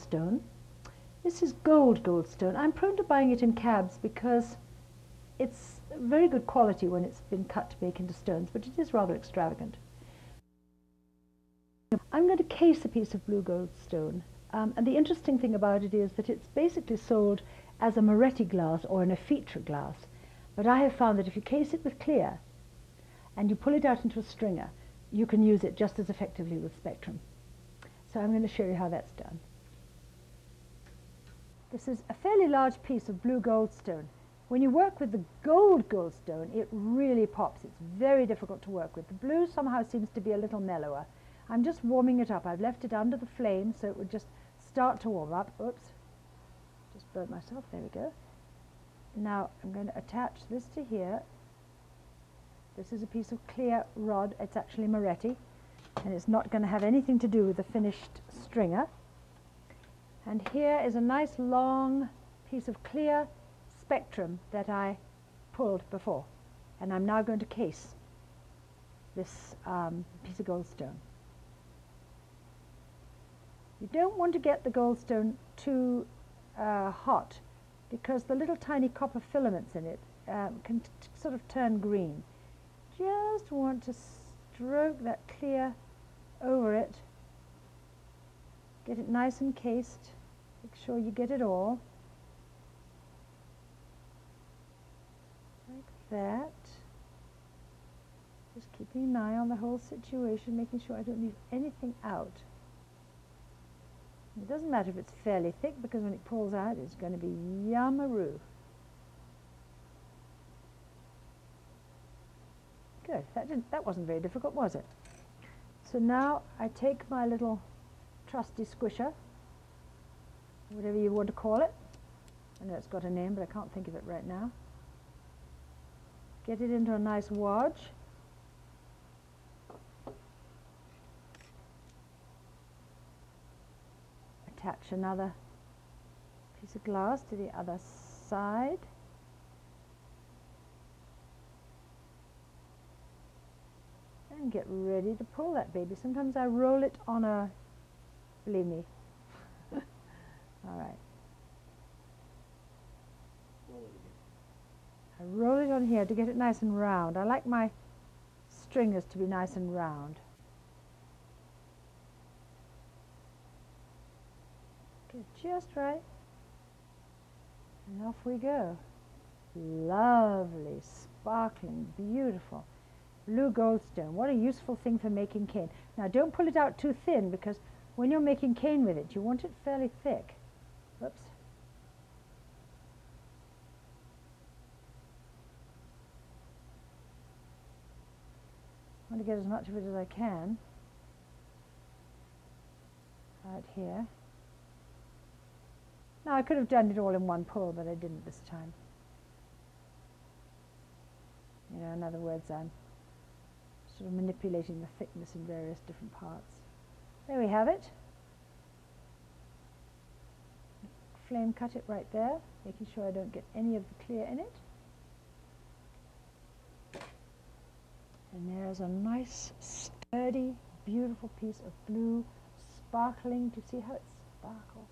goldstone. This is goldstone. I'm prone to buying it in cabs because it's very good quality when it's been cut to make into stones, but it is rather extravagant. I'm going to case a piece of blue goldstone, and the interesting thing about it is that it's basically sold as a Moretti glass or an Effetre glass, but I have found that if you case it with clear and you pull it out into a stringer, you can use it just as effectively with spectrum. So I'm going to show you how that's done. This is a fairly large piece of blue goldstone. When you work with the goldstone, it really pops. It's very difficult to work with. The blue somehow seems to be a little mellower. I'm just warming it up. I've left it under the flame so it would just start to warm up. Oops, just burnt myself. There we go. Now I'm going to attach this to here. This is a piece of clear rod. It's actually Moretti, and it's not going to have anything to do with the finished stringer. And here is a nice long piece of clear spectrum that I pulled before, and I'm now going to case this piece of goldstone. You don't want to get the goldstone too hot, because the little tiny copper filaments in it can sort of turn green. Just want to stroke that clear over it, get it nice and cased, make sure you get it all, like that. Just keeping an eye on the whole situation, making sure I don't leave anything out. It doesn't matter if it's fairly thick, because when it pulls out it's going to be yummaroo. Good. That wasn't very difficult, was it? So now I take my little trusty squisher, whatever you want to call it. I know it's got a name, but I can't think of it right now. Get it into a nice wadge. Attach another piece of glass to the other side. And get ready to pull that baby. Sometimes I roll it on a, believe me. All right. I roll it on here to get it nice and round. I like my stringers to be nice and round. Get it just right. And off we go. Lovely, sparkling, beautiful blue goldstone. What a useful thing for making cane. Now don't pull it out too thin, because when you're making cane with it, you want it fairly thick. Whoops. I want to get as much of it as I can right here. Now I could have done it all in one pull, but I didn't this time. You know, in other words, I'm sort of manipulating the thickness in various different parts. There we have it. Flame cut it right there, making sure I don't get any of the clear in it. And there's a nice, sturdy, beautiful piece of blue, sparkling. Do you see how it sparkles?